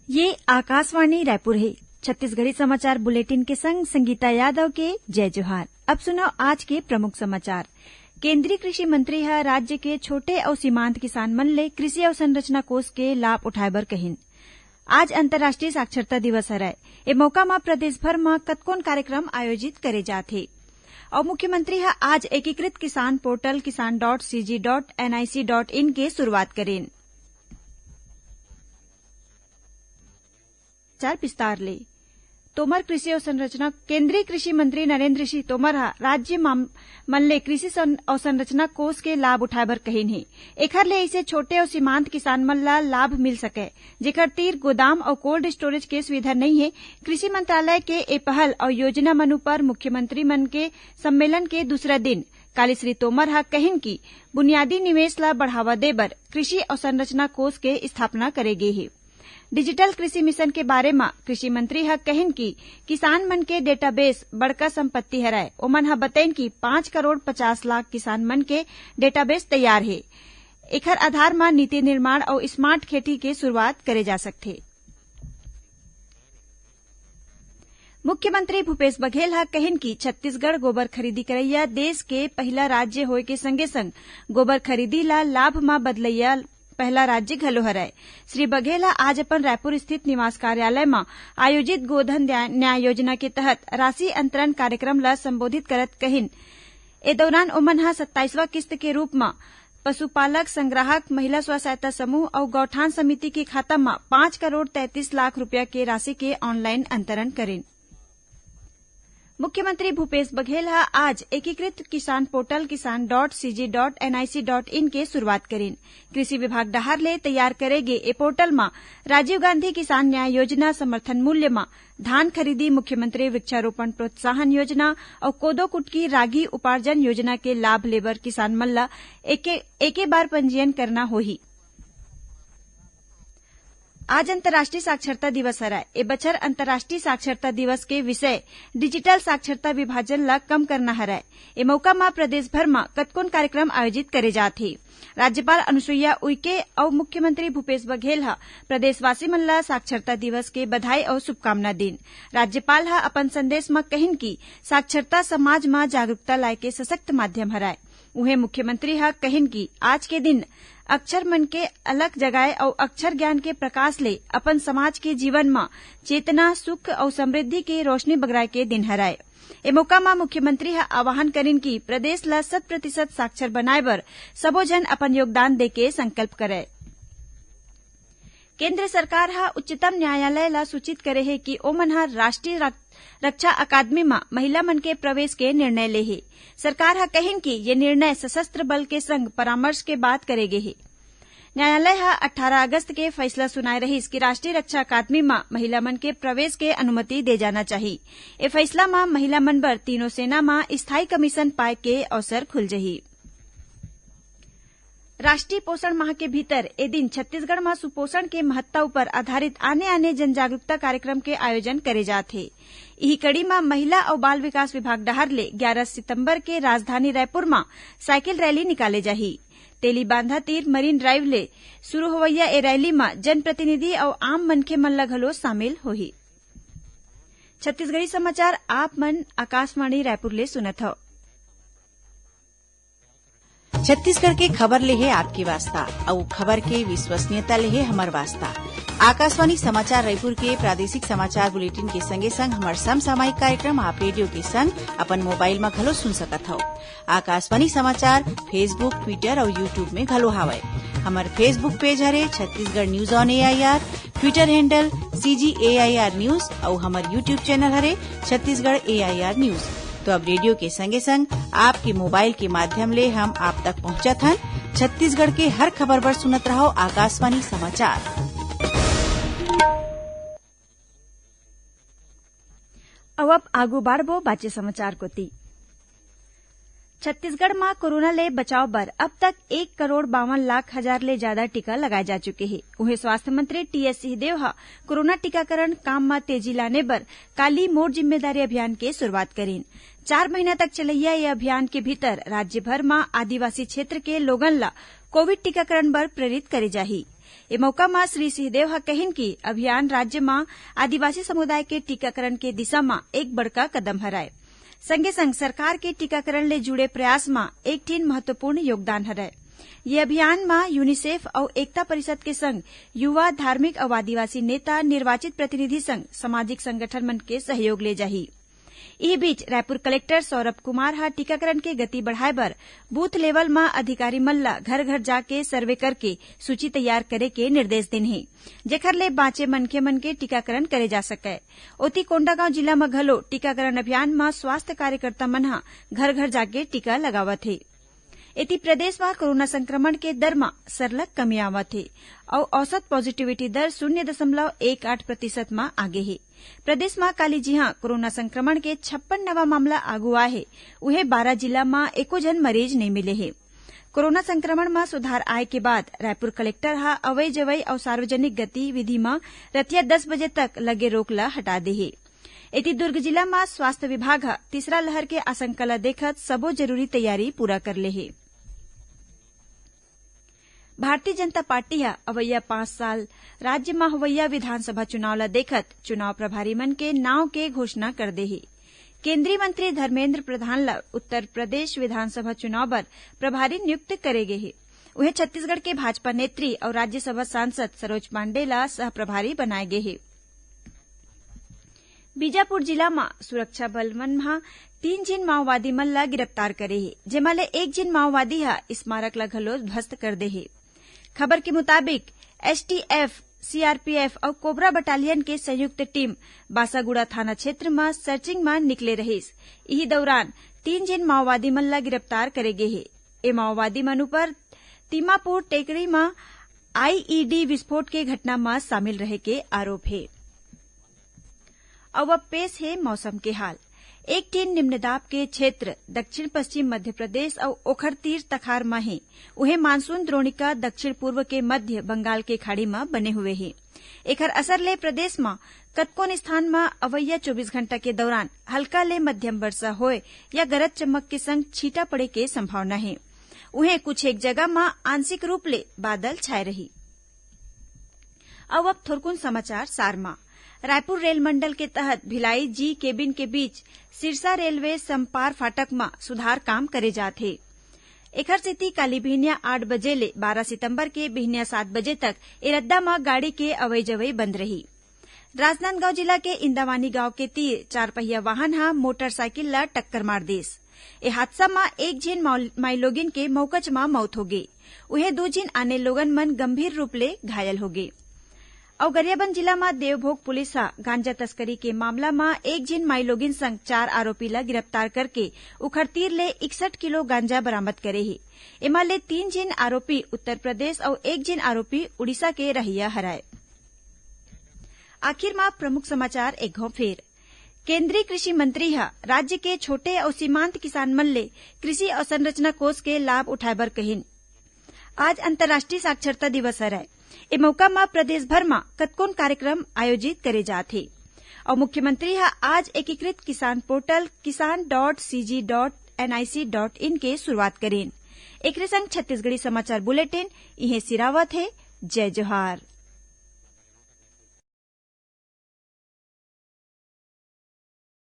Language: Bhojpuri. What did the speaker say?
ये आकाशवाणी रायपुर है। छत्तीसगढ़ी समाचार बुलेटिन के संग संगीता यादव के जय जोहार। अब सुनो आज के प्रमुख समाचार। केंद्रीय कृषि मंत्री ह राज्य के छोटे और सीमांत किसान मन ले कृषि अवसंरचना कोष के लाभ उठाए बर कहिन। आज अंतर्राष्ट्रीय साक्षरता दिवस हरय। ए मौका म प्रदेश भर म कतकोन कार्यक्रम आयोजित करे जाथे और मुख्यमंत्री ह आज एकीकृत किसान पोर्टल kisan.cg.nic.in के शुरुआत करेन। विस्तार ले तोमर कृषि अवसंरचना केंद्रीय कृषि मंत्री नरेंद्र सिंह तोमर ह राज्य मन ले कृषि अवसंरचना कोष के लाभ उठाए बर कहिन हे। एखर ले इसे छोटे और सीमांत किसान मन ला लाभ मिल सके जेकर तीर गोदाम और कोल्ड स्टोरेज के सुविधा नहीं है। कृषि मंत्रालय के ए पहल और योजना मन ऊपर मुख्यमंत्री मन के सम्मेलन के दूसरा दिन काली श्री तोमर ह कहिन कि बुनियादी निवेश ला बढ़ावा दे बर कृषि अवसंरचना कोष के स्थापना करे गे हे। डिजिटल कृषि मिशन के बारे में कृषि मंत्री ह कहिन कि किसान मन के डेटाबेस बड़का संपत्ति हरय। ओमन ह बताइन कि 5 करोड़ 50 लाख किसान मन के डेटाबेस तैयार है। एखर आधार में नीति निर्माण और स्मार्ट खेती के शुरुआत करे जा सकथे। मुख्यमंत्री भूपेश बघेल ह कहिन कि छत्तीसगढ़ गोबर खरीदी करैया देश के पहला राज्य होय के संगे संग गोबर खरीदी ला लाभ म बदलैया पहला राज्य घलो हरय। श्री बघेल आज अपन रायपुर स्थित निवास कार्यालय में आयोजित गोधन न्याय योजना के तहत राशि अंतरण कार्यक्रम ला संबोधित करत कहिन। ए दौरान ओमन ह 27वां किस्त के रूप में पशुपालक, संग्राहक, महिला स्व सहायता समूह और गौठान समिति के खाता में 5 करोड़ 33 लाख रुपया के राशि के ऑनलाइन अंतरण करेन। मुख्यमंत्री भूपेश बघेल ह आज एकीकृत किसान पोर्टल kisan.cg.nic.in के शुरुआत करेन। कृषि विभाग डहर ले तैयार करे गे ए पोर्टल में राजीव गांधी किसान न्याय योजना समर्थन मूल्य में धान खरीदी, मुख्यमंत्री वृक्षारोपण प्रोत्साहन योजना और कोदो कुटकी रागी उपार्जन योजना के लाभ लेबर किसान मन ला एके बार पंजीयन करना होही। आज अंतर्राष्ट्रीय साक्षरता दिवस हरय। ए बछर अंतर्राष्ट्रीय साक्षरता दिवस के विषय डिजिटल साक्षरता विभाजन ला कम करना हरय। ए मौका में प्रदेश भर में कतकोन कार्यक्रम आयोजित करे जाथे। राज्यपाल अनुसुईया उइके और मुख्यमंत्री भूपेश बघेल ह प्रदेशवासी मन ला साक्षरता दिवस के बधाई और शुभकामना दिन। राज्यपाल ह अपन संदेश में कहिन कि साक्षरता समाज में जागरूकता लाए के सशक्त माध्यम हरय। उहे मुख्यमंत्री ह कहिन कि आज के दिन अक्षर मन के अलग जगाए और अक्षर ज्ञान के प्रकाश ले अपन समाज के जीवन में चेतना, सुख और समृद्धि के रोशनी बगराए के दिन हरय। ए मौका में मुख्यमंत्री ह आह्वान करिन कि प्रदेश ला 100% साक्षर बनाए बर सबो जन अपन योगदान दे के संकल्प करे। केंद्र सरकार ह उच्चतम न्यायालय ला सूचित करे है कि ओमन ह राष्ट्रीय रक्षा अकादमी में महिला मन के प्रवेश के निर्णय ले हे। सरकार ह कहिन कि ये निर्णय सशस्त्र बल के संग परामर्श के बाद करेगे है। न्यायालय ह 18 अगस्त के फैसला सुनाए रहिस कि राष्ट्रीय रक्षा अकादमी में महिला मन के प्रवेश के अनुमति दे जाना चाहिए। ए फैसला में महिला मन बर तीनों सेना में स्थायी कमीशन पाए के अवसर खुल जही। राष्ट्रीय पोषण माह के भीतर ए दिन छत्तीसगढ़ में सुपोषण के महत्ता पर आधारित आने जन जागरूकता कार्यक्रम के आयोजन करे जाथे। यही कड़ी में महिला और बाल विकास विभाग डहर ले 11 सितंबर के राजधानी रायपुर में साइकिल रैली निकाले जाही। तेली बांधा तीर मरीन ड्राइव ले शुरू होवैया ए रैली में जनप्रतिनिधि और आम मनखे मन ला घलो शामिल होही। छत्तीसगढ़ी समाचार आप मन आकाशवाणी रायपुर ले सुनत हव। छत्तीसगढ़ के खबर ले है आपके वास्ता और खबर के विश्वसनीयता ले है हमर वास्ता। आकाशवाणी समाचार रायपुर के प्रादेशिक समाचार बुलेटिन के संगे संग हमार समसामयिक कार्यक्रम आप रेडियो के संग अपन मोबाइल में घलो सुन सकत हव। आकाशवाणी समाचार फेसबुक, ट्विटर और यूट्यूब में घलो हावय। हमार फेसबुक पेज हरे Chhattisgarh news on AIR, Twitter handle CGAIR news और हमार यूट्यूब चैनल हरे छत्तीसगढ़ AIR न्यूज। तो अब रेडियो के संगे संग आपके मोबाइल के माध्यम ले हम आप तक पहुंचत हन। छत्तीसगढ़ के हर खबर पर सुनत रहो आकाशवाणी समाचार। अब आगू बाढ़बो बाचे समाचार कोती। छत्तीसगढ़ में कोरोना ले बचाव बर अब तक 1,52,00,000 ले ज्यादा टीका लगाए जा चुके हैं। उन्हें स्वास्थ्य मंत्री TS सिंहदेव ह कोरोना टीकाकरण काम में तेजी लाने बर काली मोर जिम्मेदारी अभियान के शुरुआत करेन। 4 महीना तक चलैया ये अभियान के भीतर राज्य भर में आदिवासी क्षेत्र के लोगन ला कोविड टीकाकरण बर प्रेरित करे जाही। ए मौका में श्री सिंहदेव ह कहिन कि अभियान राज्य में आदिवासी समुदाय के टीकाकरण के दिशा में एक बड़का कदम हराय। संगे संग सरकार के टीकाकरण ले जुड़े प्रयास में एक ठीन महत्वपूर्ण योगदान हरय। ये अभियान में यूनिसेफ और एकता परिषद के संग युवा, धार्मिक और आदिवासी नेता, निर्वाचित प्रतिनिधि संग सामाजिक संगठन मन के सहयोग ले जाही। इस बीच रायपुर कलेक्टर सौरभ कुमार हा टीकाकरण के गति बढ़ाए बर बूथ लेवल में अधिकारी मन ला घर घर जाके सर्वे करके सूची तैयार करे के निर्देश देन हे, जेखर ले बाँचे मनखे मन के टीकाकरण करे जा सके। ओती कोंडागांव जिला में घलो टीकाकरण अभियान में स्वास्थ्य कार्यकर्ता मन हा घर घर जाके टीका लगावत हे। एती प्रदेश में कोरोना संक्रमण के दर में सरलग कमी आवत है और औसत पॉजिटिविटी दर 0.18% में आगे है। प्रदेश में काली जिहा कोरोना संक्रमण के 56 नवा मामला आगू आए है, उहे 12 जिला में एको जन मरीज नहीं मिले है। कोरोना संक्रमण में सुधार आए के बाद रायपुर कलेक्टर हा अवै जवै और सार्वजनिक गतिविधि में रतिया 10 बजे तक लगे रोक ला हटा दे है। एती दुर्ग जिला में स्वास्थ्य विभाग हा तीसरा लहर के आशंका ला देखत सबो जरूरी तैयारी पूरा कर ले है। भारतीय जनता पार्टी हा अवैया 5 साल राज्य में होवैया विधानसभा चुनाव ला देखत चुनाव प्रभारी मन के नाव के घोषणा कर दे है। केंद्रीय मंत्री धर्मेंद्र प्रधान ला उत्तर प्रदेश विधानसभा चुनाव बर प्रभारी नियुक्त करे गे है। उहे छत्तीसगढ़ के भाजपा नेत्री और राज्यसभा सांसद सरोज पांडे ला सह प्रभारी बनाए गे है। बीजापुर जिला में सुरक्षा बल मन हा 3 जिन माओवादी मन ला गिरफ्तार करे है, जेमा ले 1 जिन माओवादी हा स्मारक ला घलो ध्वस्त कर दे है। खबर के मुताबिक एसटीएफ, सीआरपीएफ और कोबरा बटालियन के संयुक्त टीम बासागुड़ा थाना क्षेत्र में सर्चिंग में निकले रहीस। इही दौरान 3 जिन माओवादी मन ला गिरफ्तार करे गे है। ए माओवादी मन ऊपर तीमापुर टेकड़ी में आईईडी विस्फोट के घटना में शामिल रहे के आरोप है। अब पेश है मौसम के हाल। एक ठीन निम्न दाब के क्षेत्र दक्षिण पश्चिम मध्य प्रदेश और ओखर तीर तखार में है। उहे मानसून द्रोणिका दक्षिण पूर्व के मध्य बंगाल के खाड़ी में बने हुए है। एकर असर ले प्रदेश में कतकोन स्थान में अवैया 24 घंटा के दौरान हल्का ले मध्यम वर्षा होए या गरज चमक के संग छींटा पड़े के संभावना है। उहे कुछ एक जगह में आंशिक रूप ले बादल छाए रही। अब थोरकुन समाचार सारमा। रायपुर रेल मंडल के तहत भिलाई जी केबिन के बीच सिरसा रेलवे संपार फाटक में सुधार काम करे जाते। एखर सेती काली बिहनिया 8 बजे ले 12 सितंबर के बिहनिया 7 बजे तक ए रद्दा में गाड़ी के अवै जवै बंद रही। राजनांदगांव जिला के इंदावानी गांव के तीर 4 पहिया वाहन हा मोटरसाइकिल ला टक्कर मार देस। ए हादसा में 1 जिन माइलोगिन के मौकच में मौत हो गई। उहे 2 जिन आने लोगन मन गंभीर रूप ले घायल हो गए। और गरियाबंद जिला में देवभोग पुलिस हा गांजा तस्करी के मामला में 1 जिन माइलोगिन संग 4 आरोपी ला गिरफ्तार करके उखड़तीर ले 61 किलो गांजा बरामद करे है। एमा ले 3 जिन आरोपी उत्तर प्रदेश और 1 जिन आरोपी उड़ीसा के रहिया हराय। आखिर में प्रमुख समाचार एक घो फेर। केंद्रीय कृषि मंत्री हा राज्य के छोटे और सीमांत किसान मन ले कृषि अवसंरचना कोष के लाभ उठाए बर कहिन। आज अंतर्राष्ट्रीय साक्षरता दिवस हरय। ए मौका में प्रदेश भर में कतकोन कार्यक्रम आयोजित करे जाथे और मुख्यमंत्री हा आज एकीकृत किसान पोर्टल kisan.cg.nic.in के शुरुआत करेन। एकरे संग छत्तीसगढ़ी समाचार बुलेटिन इहे सिरावत है। जय जोहार।